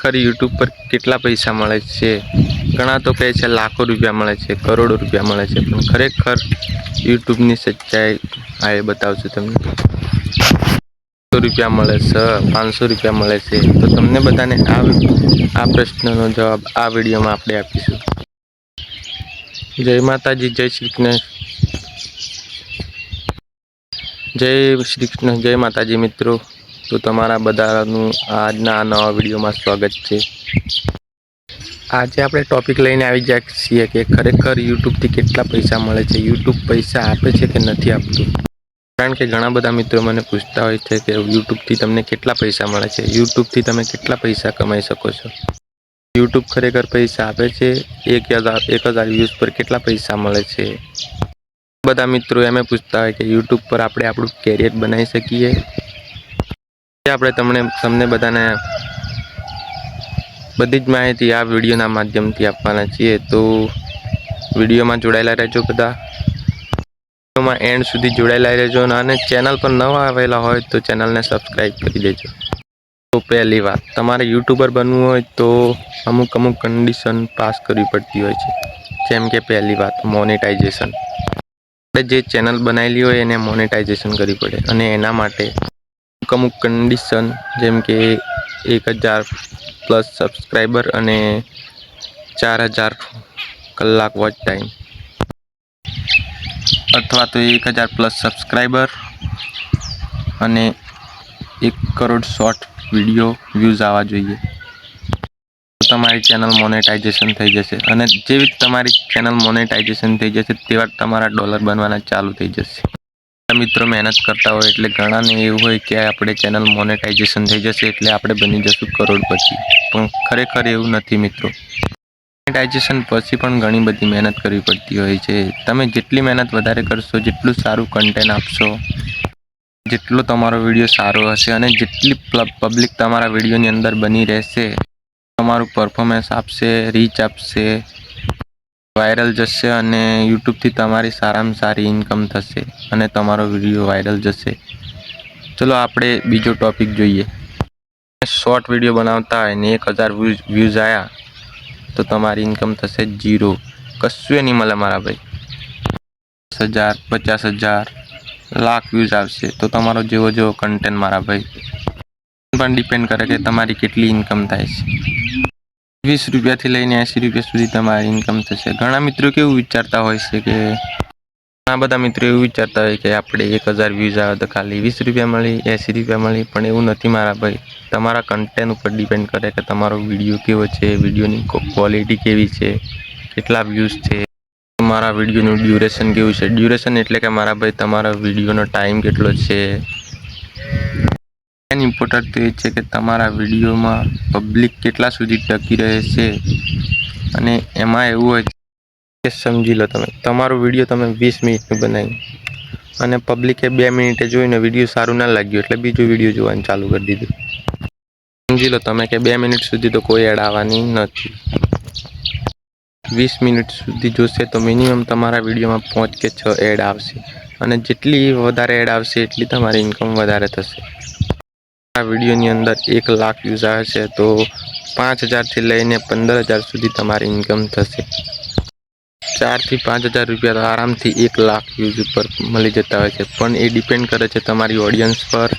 ખરી યુટ્યુબ પર કેટલા પૈસા મળે છે? ઘણા તો કહે છે લાખો રૂપિયા મળે છે, કરોડો રૂપિયા મળે છે, પણ ખરેખર યુટ્યુબની સચ્ચાઈ આ એ બતાવશું તમને. 100 રૂપિયા મળે છે, 500 રૂપિયા મળે છે, તો તમને બધાને આ પ્રશ્નનો જવાબ આ વિડીયોમાં આપણે આપીશું. જય માતાજી, જય શ્રી કૃષ્ણ. જય શ્રી કૃષ્ણ, જય માતાજી મિત્રો. તો તમારા બધાનું આજના આ નવા વિડીયોમાં સ્વાગત છે. આજે આપણે ટોપિક લઈને આવી જાય છીએ કે ખરેખર યુટ્યુબથી કેટલા પૈસા મળે છે, યુટ્યુબ પૈસા આપે છે કે નથી આપતું. કારણ કે ઘણા બધા મિત્રો મને પૂછતા હોય છે કે યુટ્યુબથી તમને કેટલા પૈસા મળે છે, યુટ્યુબથી તમે કેટલા પૈસા કમાઈ શકો છો. યુટ્યુબ ખરેખર પૈસા આપે છે? 1000 વ્યૂઝ પર કેટલા પૈસા મળે છે? બધા મિત્રો એમ પૂછતા હોય કે યુટ્યુબ પર આપણે આપણું કેરિયર બનાવી શકીએ. આપણે તમને બધાને બધી જ માહિતી આ વિડીયોના માધ્યમથી આપવાના છીએ. તો વિડીયોમાં જોડાયેલા રહેજો બધા. વિડીયોમાં એન્ડ સુધી જોડાયેલા રહેજો અને ચેનલ પર નવા આવેલા હોય તો ચેનલને સબસ્ક્રાઈબ કરી દેજો. તો પહેલી વાત, તમારે યુટ્યુબર બનવું હોય તો અમુક કન્ડિશન પાસ કરવી પડતી હોય છે. જેમ કે પહેલી વાત, મોનેટાઇઝેશન. આપણે જે ચેનલ બનાવેલી હોય એને મોનેટાઇઝેશન કરવી પડે અને એના માટે અમુક કન્ડિશન જેમ કે 1000+ સબસ્ક્રાઈબર અને 4000 કલાક વોચ ટાઈમ, અથવા તો 1000+ સબસ્ક્રાઈબર અને 1 કરોડ શોર્ટ વિડીયો વ્યૂઝ આવવા જોઈએ. તમારી ચેનલ મોનેટાઇઝેશન થઈ જશે અને જેવી તમારી ચેનલ મોનેટાઇઝેશન થઈ જશે તેવા તમારા ડોલર બનવાના ચાલુ થઈ જશે. મિત્રો મહેનત કરતા હોય એટલે ઘણાને એવું હોય કે આપણે ચેનલ મોનેટાઇઝેશન થઈ જશે એટલે આપણે બની જશું કરોડપતિ, પણ ખરેખર એવું નથી મિત્રો. મોનેટાઇઝેશન પછી પણ ઘણી બધી મહેનત કરવી પડતી હોય છે. તમે જેટલી મહેનત વધારે કરશો, જેટલું સારું કન્ટેન્ટ આપશો, જેટલો તમારો વિડીયો સારો હશે અને જેટલી પબ્લિક તમારા વિડીયોની અંદર બની રહેશે, તમારું પરફોર્મન્સ આપશે, રીચ આપશે, વાયરલ જશે અને યુટ્યુબથી તમારી સારામાં સારી ઇન્કમ થશે અને તમારો વિડીયો વાયરલ જશે. ચલો આપણે બીજો ટોપિક જોઈએ. શોર્ટ વિડીયો બનાવતા હોય ને 1000 વ્યૂઝ આવ્યા તો તમારી ઇન્કમ થશે 0. કશું નહીં મળે મારા ભાઈ. 10,000, 50,000, લાખ વ્યૂઝ આવશે તો તમારો જેવો કન્ટેન્ટ મારા ભાઈ પણ ડિપેન્ડ કરે કે તમારી કેટલી ઇન્કમ થાય છે. 20 રૂપિયાથી લઈને 80 રૂપિયા સુધી તમારી ઇન્કમ થશે. ઘણા મિત્રો કેવું વિચારતા હોય છે કે ઘણા બધા મિત્રો એવું વિચારતા હોય કે આપણે 1000 વ્યૂઝ આવે તો ખાલી 20 રૂપિયા મળી, 80 રૂપિયા મળી, પણ એવું નથી મારા ભાઈ. તમારા કન્ટેન્ટ ઉપર ડિપેન્ડ કરે કે તમારો વિડીયો કેવો છે, વિડીયોની ક્વોલિટી કેવી છે, કેટલા વ્યૂઝ છે, તમારા વિડીયોનું ડ્યુરેશન કેવું છે. ડ્યુરેશન એટલે કે મારા ભાઈ તમારા વિડીયોનો ટાઈમ કેટલો છે. મેન ઇમ્પોર્ટન્ટ તો એ છે કે તમારા વિડીયોમાં પબ્લિક કેટલા સુધી ટકી રહે છે અને એમાં એવું હોય કે સમજી લો તમારો વિડીયો તમે 20 મિનિટનું બનાવી અને પબ્લિકે 2 મિનિટે જોઈને વિડીયો સારું ના લાગ્યું એટલે બીજો વિડીયો જોવાનું ચાલુ કરી દીધું. સમજી લો તમે કે 2 મિનિટ સુધી તો કોઈ એડ આવવાની નથી. 20 મિનિટ સુધી જોશે તો મિનિમમ તમારા વિડીયોમાં 5 કે 6 એડ આવશે અને જેટલી વધારે એડ આવશે એટલી તમારી ઇન્કમ વધારે થશે. આ વિડીયોની અંદર 1 લાખ વ્યૂઝ આવે છે તો 5000થી લઈને 15000 સુધી તમારી ઇન્કમ થશે. 4 થી 5000 રૂપિયા તો આરામથી 1 લાખ વ્યૂઝ ઉપર મળી જતા હોય છે, પણ એ ડિપેન્ડ કરે છે તમારી ઓડિયન્સ પર.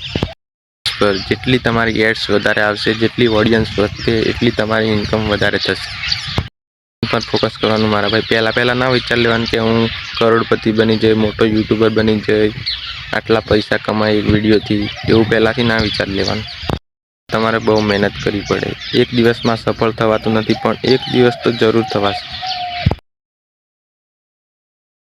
જેટલી તમારી એડ્સ વધારે આવશે, જેટલી ઓડિયન્સ વધશે એટલી તમારી ઇન્કમ વધારે થશે. પર ફોકસ કરવાનું મારા ભાઈ. પહેલાં ના વિચાર લેવાનું કે હું કરોડપતિ બની જાય, મોટો યુટ્યુબર બની જાય, આટલા પૈસા કમાય એક વિડીયોથી, એવું પહેલાંથી ના વિચાર લેવાનું. તમારે બહુ મહેનત કરવી પડે. એક દિવસમાં સફળ થવાતું નથી પણ એક દિવસ તો જરૂર થવાશે.